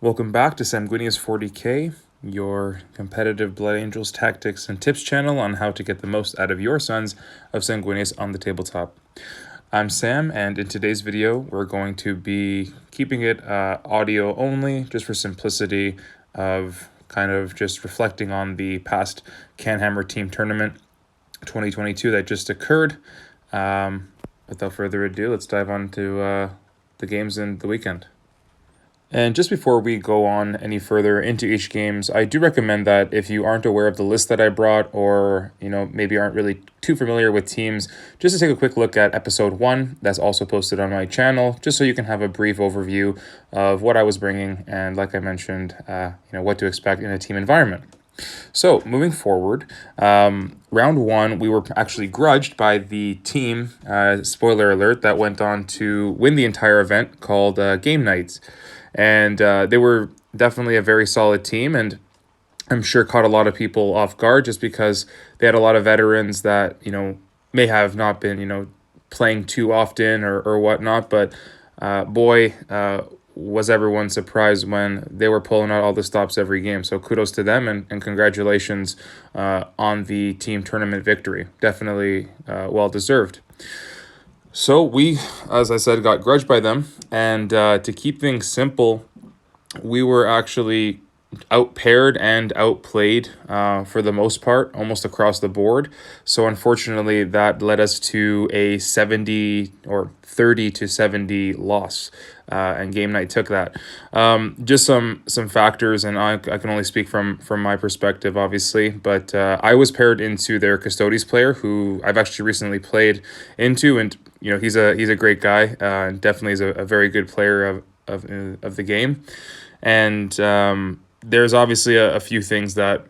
Welcome back to Sanguinius 40K, your competitive Blood Angels tactics and tips channel on how to get the most out of your Sons of Sanguinius on the tabletop. I'm Sam, and in today's video, we're going to be keeping it audio only, just for simplicity of kind of just reflecting on the past CanHammer team tournament 2022 that just occurred. Without further ado, let's dive on to the games in the weekend. And just before we go on any further into each games, I do recommend that if you aren't aware of the list that I brought, or maybe aren't really too familiar with teams, just to take a quick look at episode 1 that's also posted on my channel, just so you can have a brief overview of what I was bringing and, like I mentioned, what to expect in a team environment. So moving forward, round 1, we were actually grudged by the team, spoiler alert, that went on to win the entire event called Game Nights. And they were definitely a very solid team, and I'm sure caught a lot of people off guard just because they had a lot of veterans that, may have not been, playing too often or whatnot. But was everyone surprised when they were pulling out all the stops every game. So kudos to them, and congratulations on the team tournament victory. Definitely well-deserved. So we, as I said, got grudged by them, and to keep things simple, we were actually outpaired and outplayed for the most part, almost across the board. So unfortunately, that led us to a 70 or 30-70 loss, and Game Night took that. Just some factors, and I can only speak from my perspective, obviously, but I was paired into their Custodes player, who I've actually recently played into, and he's a great guy, and definitely is a very good player of the game. And there's obviously a few things that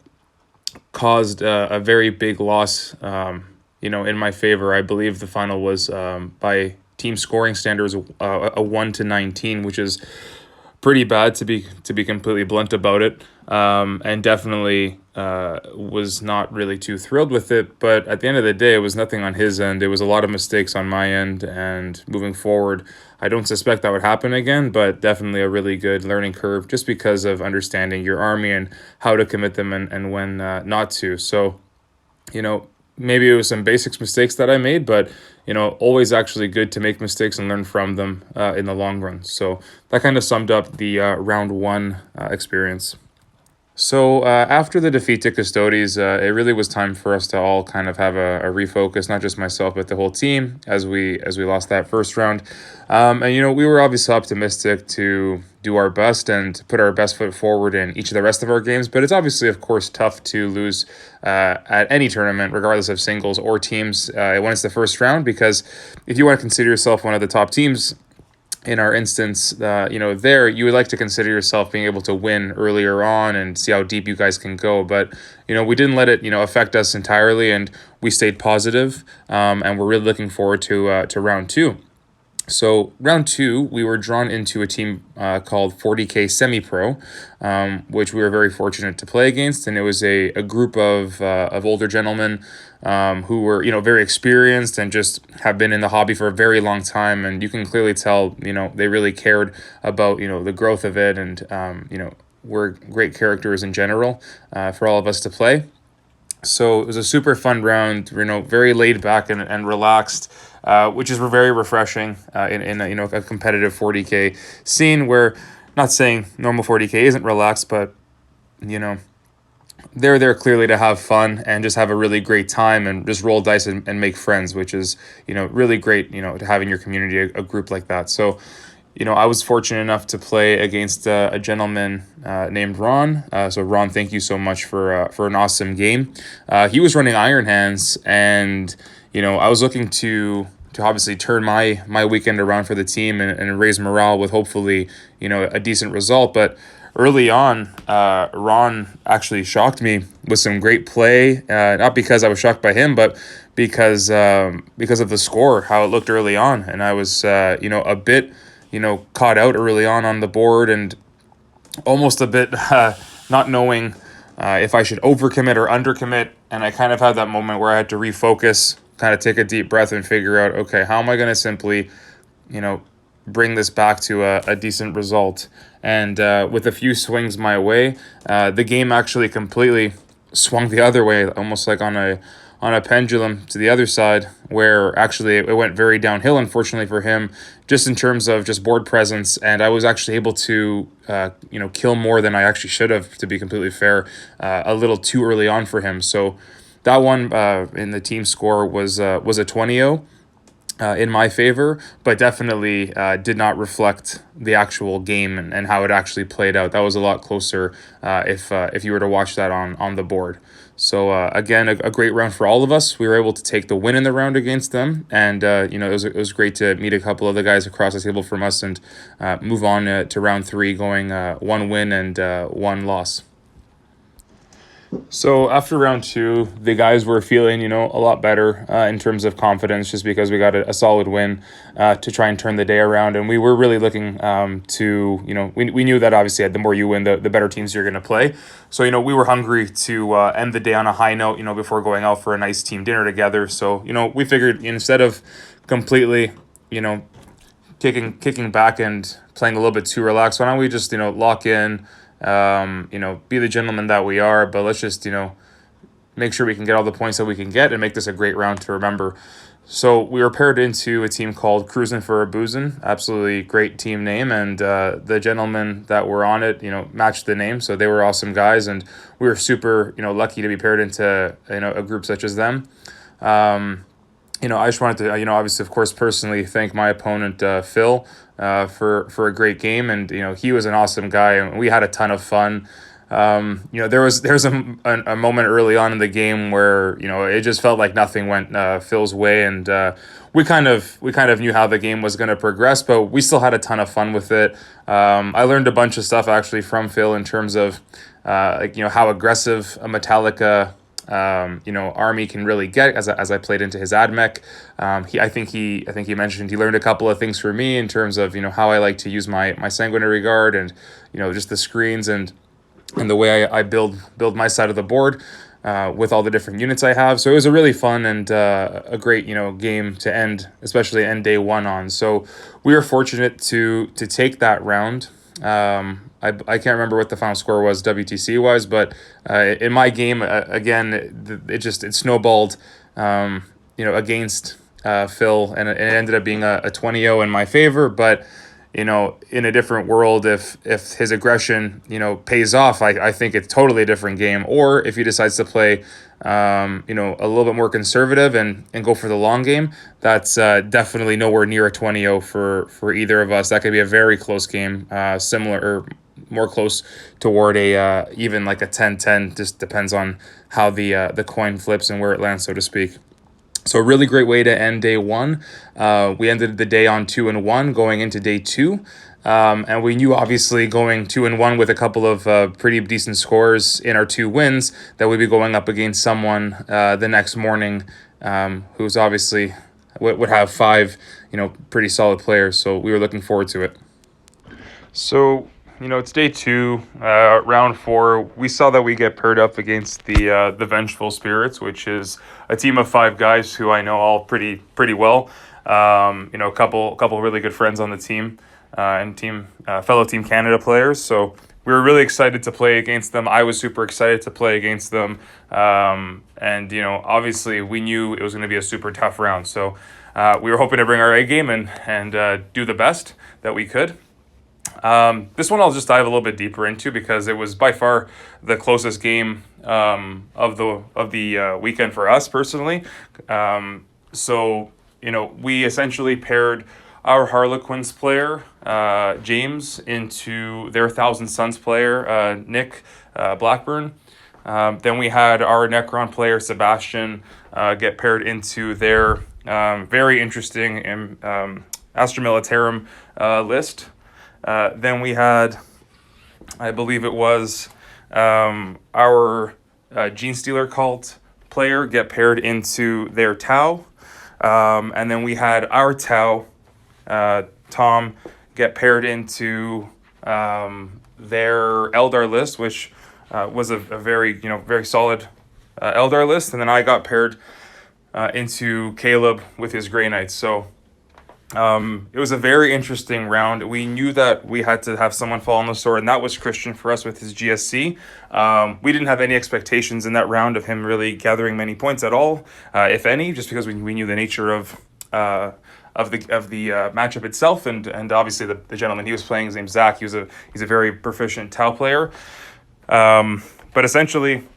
caused a very big loss, in my favor. I believe the final was by team scoring standards a 1-19, which is pretty bad, to be completely blunt about it, and definitely was not really too thrilled with it. But at the end of the day, it was nothing on his end. It was a lot of mistakes on my end, and moving forward, I don't suspect that would happen again, but definitely a really good learning curve just because of understanding your army and how to commit them and when not to. So, maybe it was some basics mistakes that I made, but always actually good to make mistakes and learn from them in the long run. So that kind of summed up the round 1 experience. So after the defeat to Custodes, it really was time for us to all kind of have a refocus, not just myself, but the whole team, as we lost that first round. And we were obviously optimistic to do our best and put our best foot forward in each of the rest of our games. But it's obviously, of course, tough to lose at any tournament, regardless of singles or teams, when it's the first round, because if you want to consider yourself one of the top teams, in our instance, there, you would like to consider yourself being able to win earlier on and see how deep you guys can go. But, we didn't let it, affect us entirely, and we stayed positive, and we're really looking forward to round 2. So round 2, we were drawn into a team called 40K Semi-Pro, which we were very fortunate to play against, and it was a group of older gentlemen who were very experienced and just have been in the hobby for a very long time, and you can clearly tell they really cared about the growth of it, and were great characters in general for all of us to play. So it was a super fun round, very laid back and relaxed, which is very refreshing in a competitive 40K scene, where, not saying normal 40K isn't relaxed, but they're there clearly to have fun and just have a really great time and just roll dice and make friends, which is really great to have in your community a group like that. So I was fortunate enough to play against a gentleman named Ron. So Ron, thank you so much for an awesome game. He was running Iron Hands, and I was looking to obviously turn my weekend around for the team and raise morale with hopefully a decent result. But early on, Ron actually shocked me with some great play. Not because I was shocked by him, but because of the score, how it looked early on, and I was a bit caught out early on the board, and almost a bit not knowing if I should overcommit or undercommit. And I kind of had that moment where I had to refocus, kind of take a deep breath and figure out, okay, how am I going to simply, bring this back to a decent result. And with a few swings my way, the game actually completely swung the other way, almost like on a pendulum to the other side, where actually it went very downhill, unfortunately for him, just in terms of just board presence. And I was actually able to, kill more than I actually should have, to be completely fair, a little too early on for him. So that one in the team score was a 20-0 in my favor, but definitely did not reflect the actual game and how it actually played out. That was a lot closer if you were to watch that on the board. So again, a great round for all of us. We were able to take the win in the round against them, and it was great to meet a couple of the guys across the table from us and move on to round 3, going 1 win and 1 loss. So after round 2, the guys were feeling, a lot better in terms of confidence, just because we got a solid win to try and turn the day around. And we were really looking to, we knew that obviously the more you win, the better teams you're going to play. So, we were hungry to end the day on a high note, before going out for a nice team dinner together. So, we figured instead of completely, kicking back and playing a little bit too relaxed, why don't we just, lock in, be the gentleman that we are, but let's just, make sure we can get all the points that we can get and make this a great round to remember. So we were paired into a team called Cruisin' for a Boozin', absolutely great team name, and the gentlemen that were on it, matched the name, so they were awesome guys, and we were super, lucky to be paired into, a group such as them. I just wanted to, obviously, of course, personally thank my opponent, Phil, for a great game. And, he was an awesome guy, and we had a ton of fun. There was a moment early on in the game where, it just felt like nothing went Phil's way. And we kind of knew how the game was going to progress, but we still had a ton of fun with it. I learned a bunch of stuff, actually, from Phil in terms of, how aggressive a Metallica army can really get as I played into his AdMech. I think he mentioned he learned a couple of things for me in terms of, how I like to use my sanguinary guard and, just the screens and the way I build my side of the board with all the different units I have. So it was a really fun and a great, game to end, especially end day 1 on. So we were fortunate to take that round. I can't remember what the final score was WTC wise, but in my game, again, it snowballed, against Phil, and it ended up being a 20-0 in my favor. But, in a different world, if his aggression, pays off, I think it's totally a different game. Or if he decides to play, a little bit more conservative and go for the long game, that's definitely nowhere near a 20-0 for either of us. That could be a very close game, similar or more close toward a even like a 10-10. Just depends on how the coin flips and where it lands, so to speak. So a really great way to end day 1. We ended the day on 2-1 going into day 2. And we knew, obviously, going 2-1 with a couple of pretty decent scores in our 2 wins, that we'd be going up against someone the next morning who's obviously would have 5, pretty solid players. So we were looking forward to it. So, it's day 2, round 4. We saw that we get paired up against the Vengeful Spirits, which is a team of 5 guys who I know all pretty well. A couple really good friends on the team, and fellow Team Canada players. So we were really excited to play against them. I was super excited to play against them. And obviously we knew it was going to be a super tough round. So we were hoping to bring our A game and do the best that we could. This one I'll just dive a little bit deeper into because it was by far the closest game of the weekend for us personally. So we essentially paired our Harlequins player James into their Thousand Suns player Nick Blackburn. Then we had our Necron player Sebastian get paired into their very interesting Astra Militarum list. Then we had, I believe it was, our Gene Stealer cult player get paired into their Tau. And then we had our Tau, Tom, get paired into their Eldar list, which was a very, very solid Eldar list. And then I got paired into Caleb with his Grey Knights. So It was a very interesting round. We knew that we had to have someone fall on the sword, and that was Christian for us with his GSC. We didn't have any expectations in that round of him really gathering many points at all, if any, just because we knew the nature of the matchup itself, and obviously the gentleman he was playing, his name's Zach. He's a very proficient Tau player, but essentially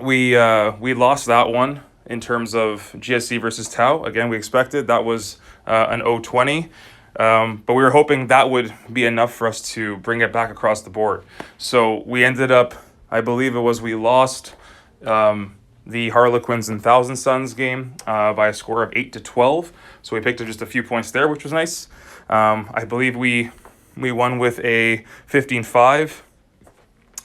we lost that one in terms of GSC versus Tau. Again, we expected that was an 0-20, but we were hoping that would be enough for us to bring it back across the board. So we ended up, I believe it was, we lost the Harlequins and Thousand Suns game by a score of 8-12. So we picked up just a few points there, which was nice. I believe we won with a 15-5,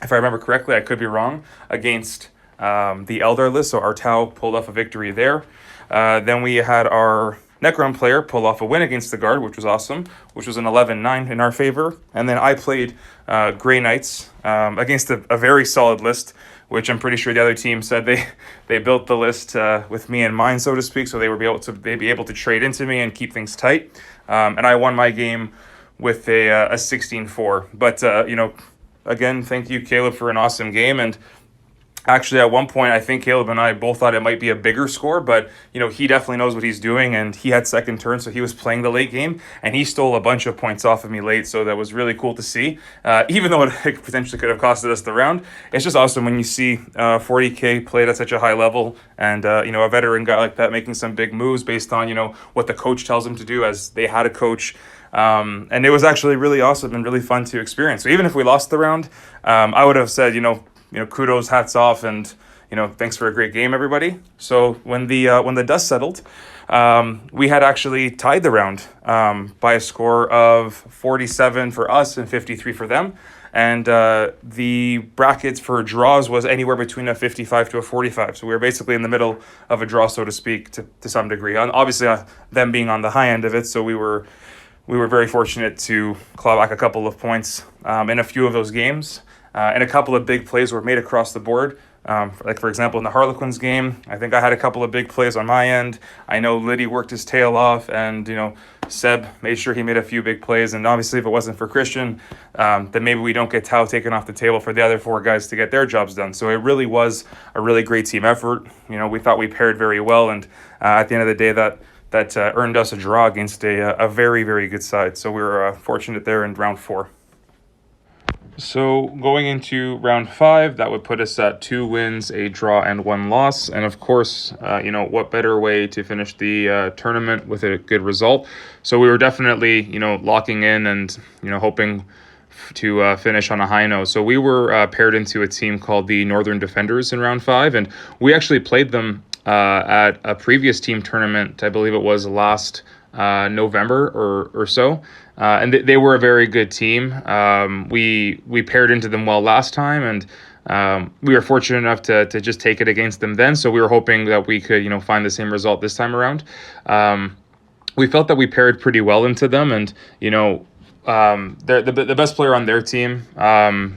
if I remember correctly. I could be wrong, against the Elderless. So our Tau pulled off a victory there. Then we had our Necron player pull off a win against the Guard, which was awesome, which was an 11-9 in our favor. And then I played Grey Knights against a very solid list, which I'm pretty sure the other team said they built the list with me in mind, so to speak, so they'd be able to trade into me and keep things tight. And I won my game with a 16-4. But, again, thank you, Caleb, for an awesome game. And actually, at one point, I think Caleb and I both thought it might be a bigger score, but, he definitely knows what he's doing, and he had second turn, so he was playing the late game, and he stole a bunch of points off of me late, so that was really cool to see. Even though it potentially could have costed us the round, it's just awesome when you see 40K played at such a high level, and, a veteran guy like that making some big moves based on, what the coach tells him to do, as they had a coach. And it was actually really awesome and really fun to experience. So even if we lost the round, I would have said, kudos, hats off, and thanks for a great game, everybody. So when the dust settled, we had actually tied the round by a score of 47 for us and 53 for them, and the brackets for draws was anywhere between a 55 to a 45. So we were basically in the middle of a draw, so to speak, to some degree. And obviously, them being on the high end of it, so we were very fortunate to claw back a couple of points in a few of those games. And a couple of big plays were made across the board. Like, for example, in the Harlequins game, I think I had a couple of big plays on my end. I know Liddy worked his tail off, and, Seb made sure he made a few big plays. And obviously, if it wasn't for Christian, then maybe we don't get Tau taken off the table for the other four guys to get their jobs done. So it really was a really great team effort. We thought we paired very well. And at the end of the day, that earned us a draw against a very, very good side. So we were fortunate there in round 4. So going into round 5, that would put us at 2 wins, a draw, and 1 loss. And of course, what better way to finish the tournament with a good result? So we were definitely, locking in and, hoping to finish on a high note. So we were paired into a team called the Northern Defenders in round 5, and we actually played them at a previous team tournament. I believe it was last November or so. And they were a very good team. We paired into them well last time, and we were fortunate enough to just take it against them then. So we were hoping that we could, find the same result this time around. We felt that we paired pretty well into them, and, the best player on their team,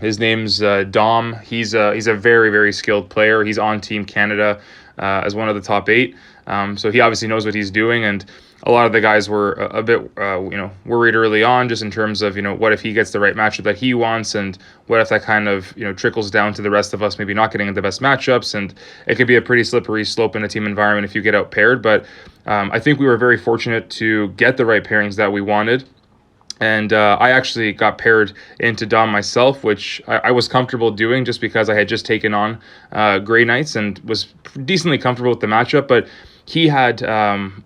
his name's Dom. He's a very, very skilled player. He's on Team Canada as one of the top 8. So he obviously knows what he's doing, and a lot of the guys were a bit, worried early on, just in terms of, what if he gets the right matchup that he wants, and what if that kind of, trickles down to the rest of us maybe not getting the best matchups, and it could be a pretty slippery slope in a team environment if you get out paired. But I think we were very fortunate to get the right pairings that we wanted. And I actually got paired into Dom myself, which I was comfortable doing just because I had just taken on Grey Knights and was decently comfortable with the matchup. But he had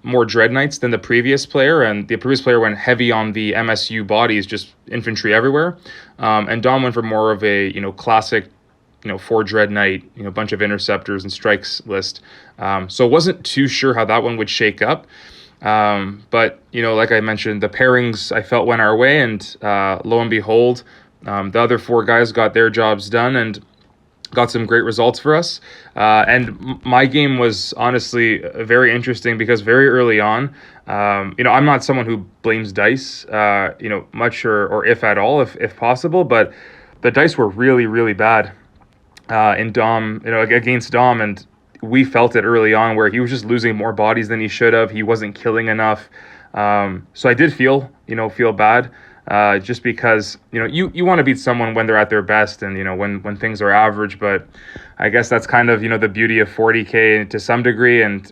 more Dread Knights than the previous player, and the previous player went heavy on the MSU bodies, just infantry everywhere. And Dom went for more of a classic 4 Dread Knight, bunch of interceptors and strikes list. So wasn't too sure how that one would shake up. But, like I mentioned, the pairings I felt went our way, and lo and behold, the other 4 guys got their jobs done and got some great results for us. And my game was honestly very interesting because very early on, I'm not someone who blames dice, much or if at all, if possible, but the dice were really, really bad in Dom, against Dom, and we felt it early on where he was just losing more bodies than he should have. He wasn't killing enough. So I did feel bad, just because, you want to beat someone when they're at their best and, when things are average. But I guess that's kind of, the beauty of 40K to some degree. And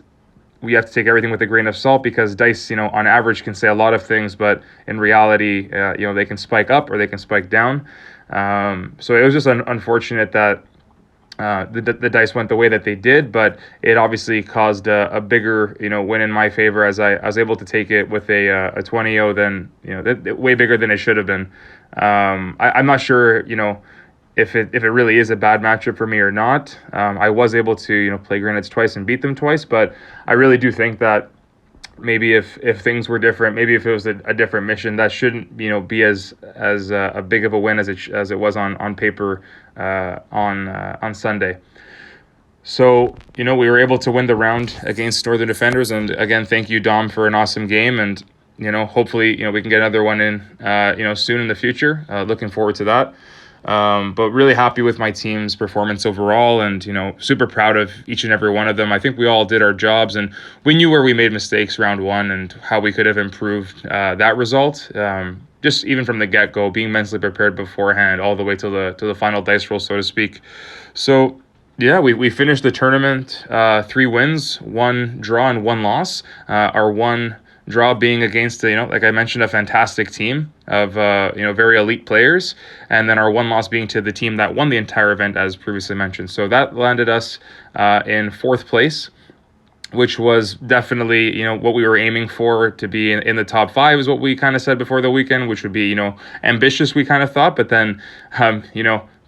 we have to take everything with a grain of salt, because dice, on average can say a lot of things, but in reality, they can spike up or they can spike down. So it was just unfortunate that the dice went the way that they did, but it obviously caused a bigger, win in my favor, as I was able to take it with a 20-0 than, way bigger than it should have been. I'm not sure, if it really is a bad matchup for me or not. I was able to, play Grenades twice and beat them twice, but I really do think that maybe if things were different, maybe if it was a different mission, that shouldn't, be as a big of a win as it was on paper on Sunday. So, we were able to win the round against Northern Defenders, and again, thank you, Dom, for an awesome game, and hopefully, we can get another one in soon in the future. Looking forward to that. But really happy with my team's performance overall, and super proud of each and every one of them. I think we all did our jobs, and we knew where we made mistakes round one and how we could have improved that result. Just even from the get-go, being mentally prepared beforehand, all the way to the final dice roll, so to speak. So yeah, we finished the tournament 3 wins, 1 draw, and 1 loss. Our 1 draw being against, like I mentioned, a fantastic team of very elite players, and then our 1 loss being to the team that won the entire event, as previously mentioned. So that landed us in 4th place, which was definitely what we were aiming for. To be in the top 5 is what we kind of said before the weekend, which would be ambitious, we kind of thought. But then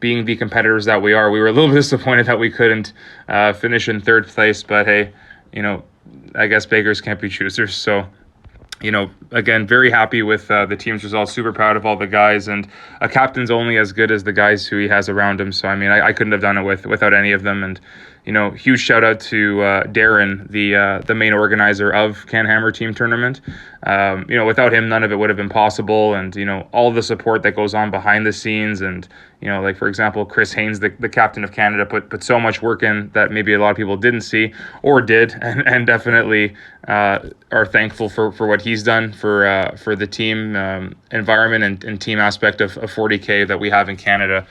being the competitors that we are, we were a little bit disappointed that we couldn't finish in 3rd place. But hey, I guess beggars can't be choosers. So again, very happy with the team's results. Super proud of all the guys, and a captain's only as good as the guys who he has around him. So, I mean, I couldn't have done it without any of them. And, huge shout out to Darren, the main organizer of CanHammer Team Tournament. Without him, none of it would have been possible. And, all the support that goes on behind the scenes. And, like, for example, Chris Haynes, the captain of Canada, put so much work in that maybe a lot of people didn't see or did, and definitely are thankful for what he's done for the team environment and team aspect of 40K that we have in Canada.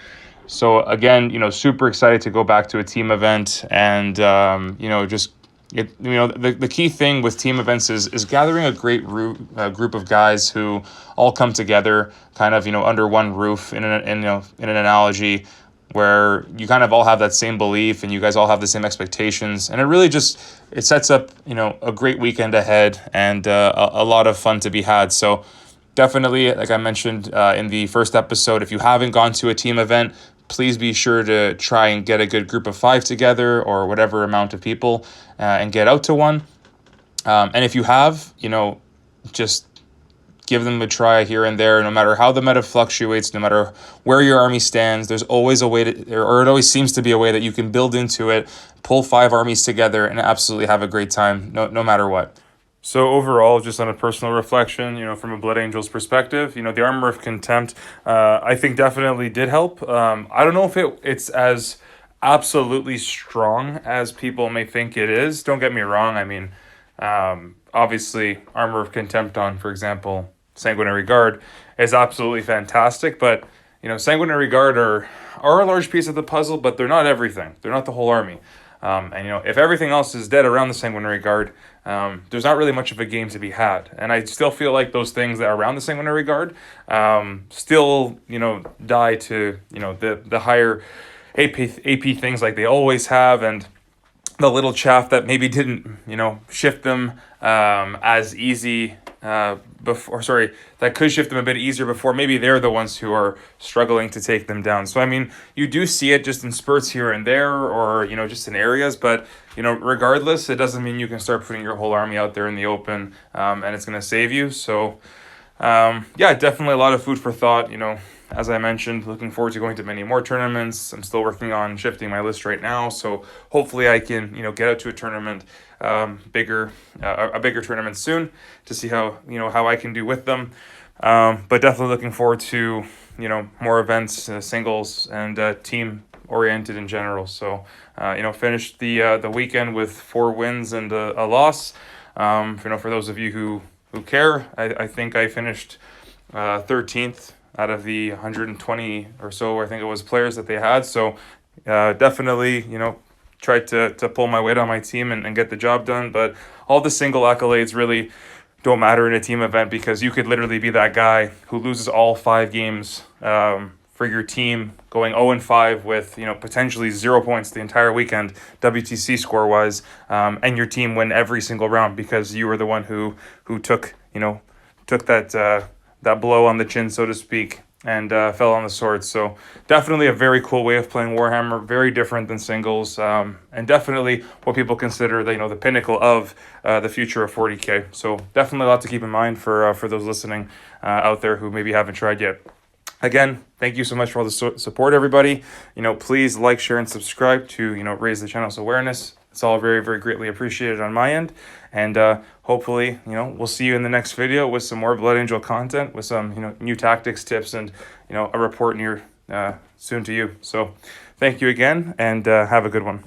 So again, super excited to go back to a team event, and the key thing with team events is gathering a great group of guys who all come together kind of under one roof in an analogy, where you kind of all have that same belief and you guys all have the same expectations, and it really it sets up a great weekend ahead, and a lot of fun to be had. So definitely, like I mentioned in the first episode, if you haven't gone to a team event, please be sure to try and get a good group of 5 together, or whatever amount of people, and get out to one. And if you have, just give them a try here and there. No matter how the meta fluctuates, no matter where your army stands, there's always a way or it always seems to be a way that you can build into it, pull 5 armies together, and absolutely have a great time, no matter what. So overall, just on a personal reflection, from a Blood Angel's perspective, the Armor of Contempt, I think definitely did help. I don't know if it's as absolutely strong as people may think it is. Don't get me wrong. I mean, obviously, Armor of Contempt on, for example, Sanguinary Guard is absolutely fantastic. But, Sanguinary Guard are a large piece of the puzzle, but they're not everything. They're not the whole army. And if everything else is dead around the Sanguinary Guard, there's not really much of a game to be had. And I still feel like those things that are around the Sanguinary Guard still, die to, the higher AP things like they always have, and the little chaff that maybe didn't, shift them as easy that could shift them a bit easier before. Maybe they're the ones who are struggling to take them down. So, I mean, you do see it just in spurts here and there, or, just in areas, but, regardless, it doesn't mean you can start putting your whole army out there in the open, and it's going to save you. So, definitely a lot of food for thought, as I mentioned, looking forward to going to many more tournaments. I'm still working on shifting my list right now, so hopefully I can, get out to a tournament, a bigger tournament soon, to see how I can do with them. But definitely looking forward to, more events, singles, and team oriented in general. So, finished the weekend with 4 wins and a loss. For those of you who who care. I think I finished 13th out of the 120 or so, I think it was, players that they had. So definitely, tried to pull my weight on my team and get the job done. But all the single accolades really don't matter in a team event, because you could literally be that guy who loses all 5 games for your team, going 0-5 with potentially 0 points the entire weekend WTC score wise, and your team win every single round because you were the one who took that blow on the chin, so to speak, and fell on the sword. So definitely a very cool way of playing Warhammer, very different than singles, and definitely what people consider the pinnacle of the future of 40K. So definitely a lot to keep in mind for those listening out there who maybe haven't tried yet. Again, thank you so much for all the support, everybody. Please like, share, and subscribe to raise the channel's awareness. It's all very, very greatly appreciated on my end. And hopefully, we'll see you in the next video with some more Blood Angel content, with some, new tactics, tips, and, a report near soon to you. So thank you again, and have a good one.